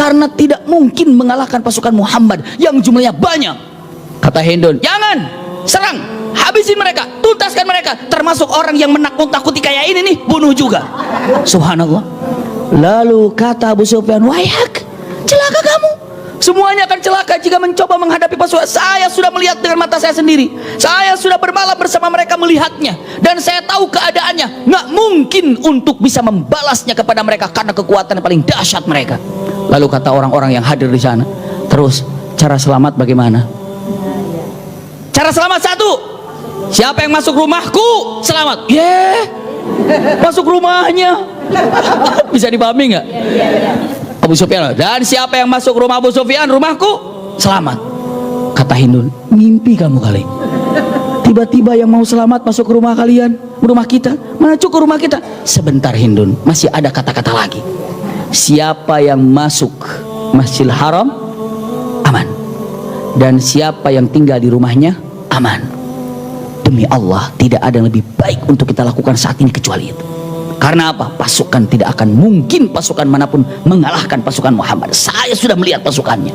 karena tidak mungkin mengalahkan pasukan Muhammad yang jumlahnya banyak. Kata Hindun, jangan, serang, habisin mereka, tuntaskan mereka, termasuk orang yang menakut-takuti kayak ini nih, bunuh juga. Subhanallah. Lalu kata Abu Sufyan, wahyak, celaka kamu, semuanya akan celaka jika mencoba menghadapi pasukan. Saya sudah melihat dengan mata saya sendiri, saya sudah bermalam bersama mereka melihatnya, dan saya tahu keadaannya, nggak mungkin untuk bisa membalasnya kepada mereka karena kekuatan yang paling dahsyat mereka. Lalu kata orang-orang yang hadir di sana, terus cara selamat bagaimana? Cara selamat satu, siapa yang masuk rumahku selamat. Masuk rumahnya. Bisa dipahami nggak? Abu Sufyan, dan siapa yang masuk rumah Abu Sufyan, rumahku selamat. Kata Hindun, mimpi kamu kali. Tiba-tiba yang mau selamat masuk ke rumah kalian, rumah kita, mana cukup rumah kita. Sebentar Hindun, masih ada kata-kata lagi. Siapa yang masuk Masjidil Haram aman, dan siapa yang tinggal di rumahnya aman. Demi Allah, tidak ada yang lebih baik untuk kita lakukan saat ini kecuali itu. Karena apa? Pasukan tidak akan mungkin pasukan manapun mengalahkan pasukan Muhammad. Saya sudah melihat pasukannya.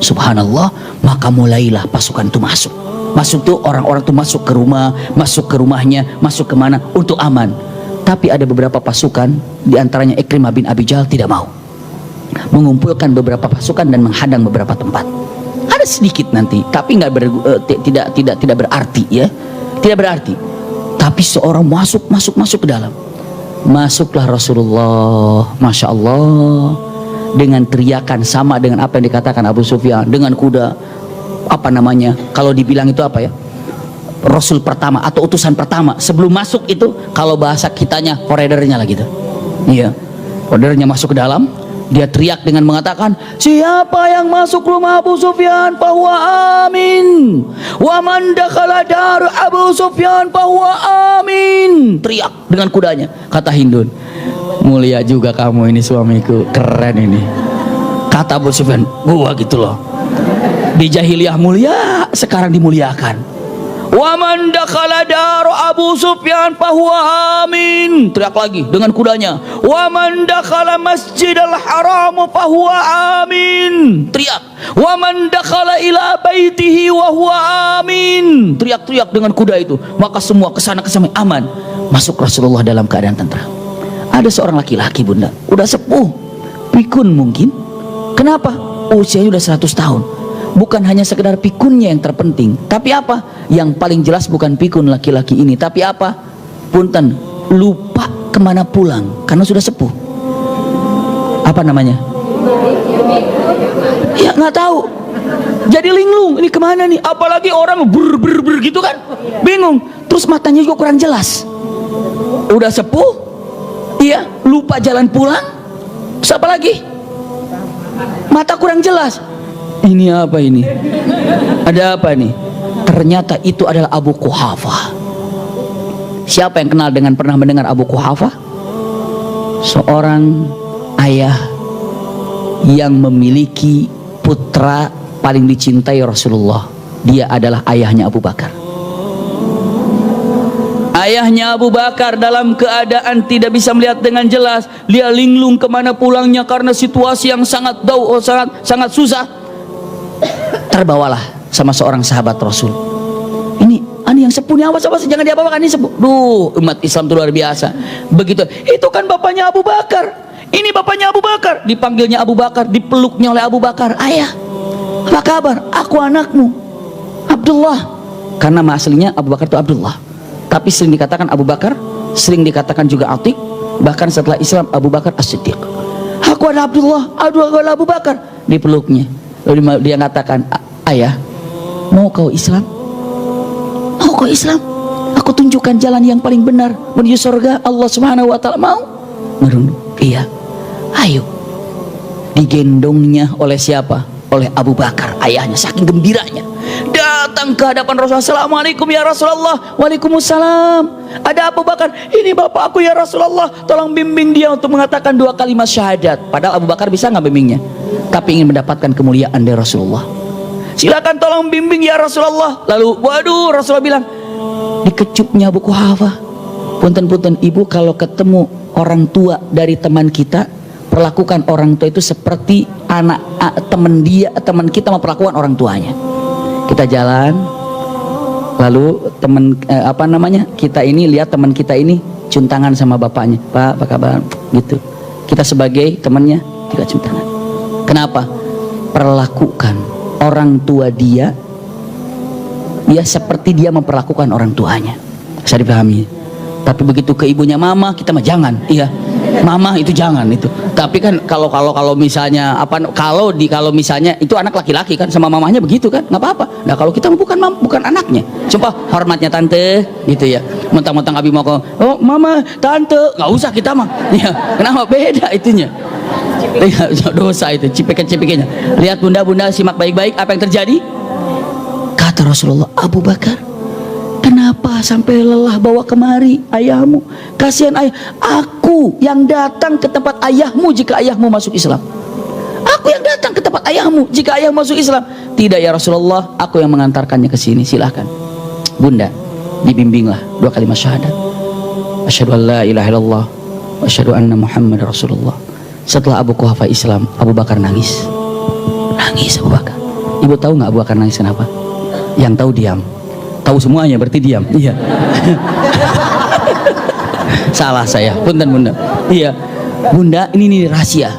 Subhanallah. Maka mulailah pasukan itu masuk. Masuk tuh orang-orang tuh masuk ke rumah, masuk ke rumahnya, masuk kemana untuk aman. Tapi ada beberapa pasukan, diantaranya Ikrimah bin Abi Jahal tidak mau, mengumpulkan beberapa pasukan dan menghadang beberapa tempat. Ada sedikit nanti, tapi tidak berarti ya, tidak berarti. Tapi seorang masuk ke dalam. Masuklah Rasulullah, Masya Allah, dengan teriakan sama dengan apa yang dikatakan Abu Sufyan, dengan kuda, apa namanya, kalau dibilang itu apa ya, Rasul pertama atau utusan pertama. Sebelum masuk itu, kalau bahasa kitanya, koridornya lah gitu. Iya, koridornya masuk ke dalam. Dia teriak dengan mengatakan, siapa yang masuk rumah Abu Sufyan fahuwa amin, wa man dakhala dar Abu Sufyan fahuwa amin. Teriak dengan kudanya. Kata Hindun, mulia juga kamu ini suamiku, keren ini. Kata Abu Sufyan, gua gitu loh, di jahiliyah mulia, sekarang dimuliakan. Wa man dakhala dar Abu Sufyan fahuwa amin. Teriak lagi dengan kudanya. Wa man dakhala Masjidil Haram fahuwa amin. Teriak. Wa man dakhala ila baitihi wa huwa amin. Teriak-teriak dengan kuda itu. Maka semua kesana kesana aman. Masuk Rasulullah dalam keadaan tentram. Ada seorang laki-laki bunda, udah sepuh, pikun mungkin. Kenapa? Usianya udah 100 tahun. Bukan hanya sekedar pikunnya yang terpenting, tapi apa? Yang paling jelas bukan pikun laki-laki ini, tapi apa? Punten, lupa kemana pulang karena sudah sepuh. Apa namanya? Ya nggak tahu. Jadi linglung, ini kemana nih? Apalagi orang ber gitu kan, bingung. Terus matanya juga kurang jelas. Udah sepuh, iya, lupa jalan pulang. Terus apa lagi? Mata kurang jelas. Ini apa ini? Ada apa nih? Ternyata itu adalah Abu Quhafah. Siapa yang kenal dengan pernah mendengar Abu Quhafah? Seorang ayah yang memiliki putra paling dicintai Rasulullah. Dia adalah ayahnya Abu Bakar. Ayahnya Abu Bakar dalam keadaan tidak bisa melihat dengan jelas. Dia linglung kemana pulangnya karena situasi yang sangat sangat susah. Terbawalah sama seorang sahabat Rasul. Ini yang sepuh nih, awas jangan diapa-apakan, ini sepuh. Duh, umat Islam itu luar biasa. Begitu, itu kan bapaknya Abu Bakar. Ini bapaknya Abu Bakar. Dipanggilnya Abu Bakar, dipeluknya oleh Abu Bakar. Ayah, apa kabar? Aku anakmu, Abdullah. Karena nama aslinya Abu Bakar itu Abdullah. Tapi sering dikatakan Abu Bakar, sering dikatakan juga Atiq. Bahkan setelah Islam Abu Bakar As-Siddiq. Aku adalah Abdullah, aku adalah Abu Bakar. Dipeluknya. Lalu dia mengatakan, ayah, mau kau Islam? Mau kau Islam? Aku tunjukkan jalan yang paling benar menuju surga Allah Subhanahu wa taala. Mau? Merunduk. Iya. Ayo. Digendongnya oleh siapa? Oleh Abu Bakar, ayahnya, saking gembiranya. Datang ke hadapan Rasulullah. Assalamualaikum ya Rasulullah. Waalaikumsalam. Ada Abu Bakar. Ini bapakku ya Rasulullah. Tolong bimbing dia untuk mengatakan 2 kalimat syahadat. Padahal Abu Bakar bisa nggak bimbingnya? Tapi ingin mendapatkan kemuliaan dari Rasulullah. Silakan tolong bimbing ya Rasulullah. Lalu waduh, Rasulullah bilang, dikecupnya Abu Quhafah. Punten-punten ibu, kalau ketemu orang tua dari teman kita, Perlakukan orang tua itu seperti teman kita memperlakukan orang tuanya. Kita jalan, lalu kita ini lihat teman kita ini cium tangan sama bapaknya, Pak apa kabar, gitu. Kita sebagai temannya juga cium tangan. Kenapa? Perlakukan orang tua dia seperti dia memperlakukan orang tuanya. Bisa dipahami. Tapi begitu ke ibunya mama, kita mah jangan. Iya, mama itu jangan itu. Tapi kan kalau misalnya kalau misalnya itu anak laki-laki kan sama mamahnya begitu kan, nggak apa-apa. Nah kalau kita bukan anaknya, coba hormatnya tante, gitu ya. Mentang-mentang abi mau oh mama tante, nggak usah kita mah. Ya, kenapa beda itunya? Dosa itu, cipekan-cipekannya. Lihat bunda-bunda simak baik-baik apa yang terjadi. Kata Rasulullah, Abu Bakar, kenapa sampai lelah bawa kemari ayahmu? Kasihan ayah. Aku yang datang ke tempat ayahmu jika ayahmu masuk Islam. Aku yang datang ke tempat ayahmu jika ayah masuk Islam. Tidak ya Rasulullah, aku yang mengantarkannya ke sini. Silahkan bunda, dibimbinglah 2 kalimat syahadat. Asyhadu an la ilaha illallah wa asyhadu anna Muhammad Rasulullah. Setelah Abu Quhafa Islam, Abu Bakar nangis. Nangis Abu Bakar. Ibu tahu nggak Abu Bakar nangis kenapa? Yang tahu diam. Tahu semuanya berarti diam. Iya. Salah saya, punten bunda. Iya, bunda, ini rahasia.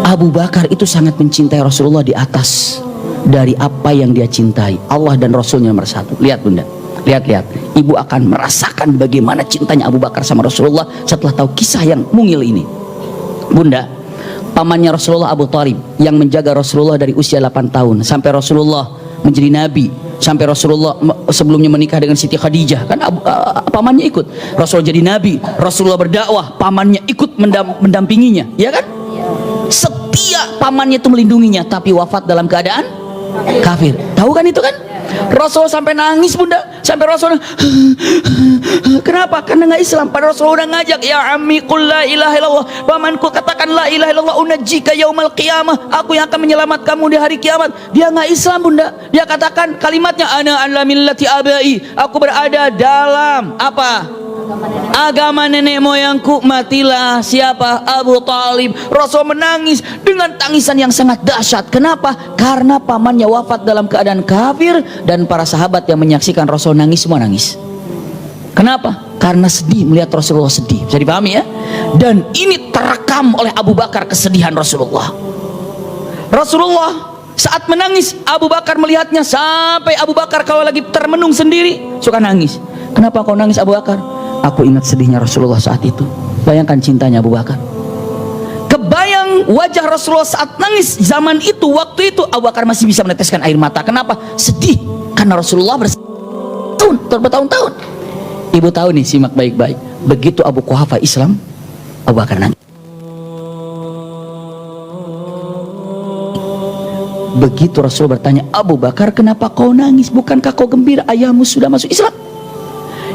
Abu Bakar itu sangat mencintai Rasulullah di atas dari apa yang dia cintai. Allah dan Rasulnya nomor 1. Lihat bunda, lihat. Ibu akan merasakan bagaimana cintanya Abu Bakar sama Rasulullah setelah tahu kisah yang mungil ini. Bunda, pamannya Rasulullah Abu Thalib yang menjaga Rasulullah dari usia 8 tahun sampai Rasulullah menjadi nabi, sampai Rasulullah sebelumnya menikah dengan Siti Khadijah kan pamannya ikut. Rasul jadi nabi, Rasulullah berdakwah, pamannya ikut mendampinginya, ya kan? Setia pamannya itu melindunginya, tapi wafat dalam keadaan kafir. Tahu kan itu kan? Rasul sampai nangis bunda, sampai Rasul kenapa? Karena nggak Islam. Pada Rasul udah ngajak, ya ammi qul la ilaha illallah, pamanku katakan la ilaha illallah unajjika yaumal qiyamah, aku yang akan menyelamat kamu di hari kiamat. Dia nggak Islam bunda, dia katakan kalimatnya ana ala millati abai, aku berada dalam apa? Agama nenek moyangku. Matilah siapa? Abu Thalib. Rasul menangis dengan tangisan yang sangat dahsyat. Kenapa? Karena pamannya wafat dalam keadaan kafir, dan para sahabat yang menyaksikan Rasul nangis semua nangis. Kenapa? Karena sedih melihat Rasulullah sedih. Bisa dipahami ya? Dan ini terekam oleh Abu Bakar kesedihan Rasulullah. Rasulullah saat menangis, Abu Bakar melihatnya sampai Abu Bakar kalau lagi termenung sendiri suka nangis. Kenapa kau nangis Abu Bakar? Aku ingat sedihnya Rasulullah saat itu. Bayangkan cintanya Abu Bakar. Kebayang wajah Rasulullah saat nangis zaman itu, waktu itu Abu Bakar masih bisa meneteskan air mata. Kenapa? Sedih karena Rasulullah bertahun-tahun. Ibu tahu nih, simak baik-baik. Begitu Abu Quhafa Islam, Abu Bakar nangis. Begitu Rasul bertanya, Abu Bakar kenapa kau nangis? Bukankah kau gembira ayahmu sudah masuk Islam?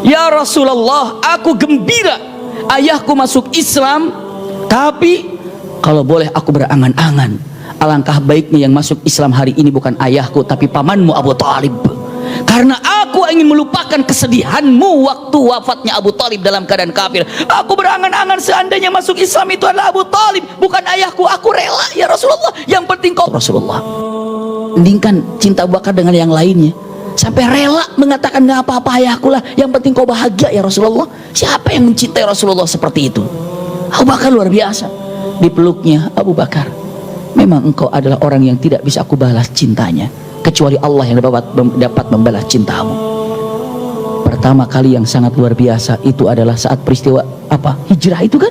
Ya Rasulullah, aku gembira ayahku masuk Islam, tapi kalau boleh aku berangan-angan, alangkah baiknya yang masuk Islam hari ini bukan ayahku tapi pamanmu Abu Thalib, karena aku ingin melupakan kesedihanmu waktu wafatnya Abu Thalib dalam keadaan kafir. Aku berangan-angan seandainya masuk Islam itu adalah Abu Thalib, bukan ayahku. Aku rela ya Rasulullah, yang penting kau. Rasulullah bandingkan cinta Abu Bakar dengan yang lainnya, sampai rela mengatakan nggak apa-apa ayahku lah, yang penting kau bahagia ya Rasulullah. Siapa yang mencintai Rasulullah seperti itu? Abu Bakar luar biasa. Dipeluknya Abu Bakar, memang engkau adalah orang yang tidak bisa aku balas cintanya kecuali Allah yang dapat membalas cintamu. Pertama kali yang sangat luar biasa itu adalah saat peristiwa apa? Hijrah itu kan?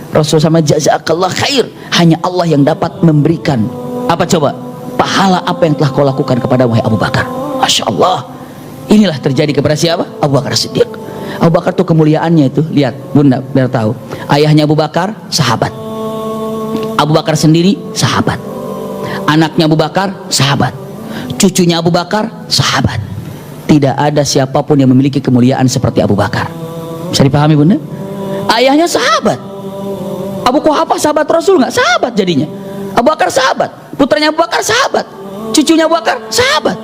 Rasul sama jazakallah khair, hanya Allah yang dapat memberikan apa coba? Pahala apa yang telah kau lakukan kepada wahai Abu Bakar. Masya Allah. Inilah terjadi kepada siapa? Abu Bakar Siddiq. Abu Bakar tuh kemuliaannya itu, lihat bunda biar tahu. Ayahnya Abu Bakar sahabat, Abu Bakar sendiri sahabat, anaknya Abu Bakar sahabat, cucunya Abu Bakar sahabat. Tidak ada siapapun yang memiliki kemuliaan seperti Abu Bakar. Bisa dipahami bunda? Ayahnya sahabat, Abu Quhafa sahabat Rasul nggak? Sahabat jadinya. Abu Bakar sahabat, putranya Abu Bakar sahabat, cucunya Abu Bakar sahabat.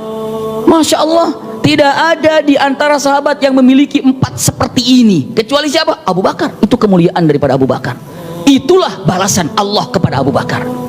Masya Allah, tidak ada di antara sahabat yang memiliki 4 seperti ini kecuali siapa? Abu Bakar. Itu kemuliaan daripada Abu Bakar. Itulah balasan Allah kepada Abu Bakar.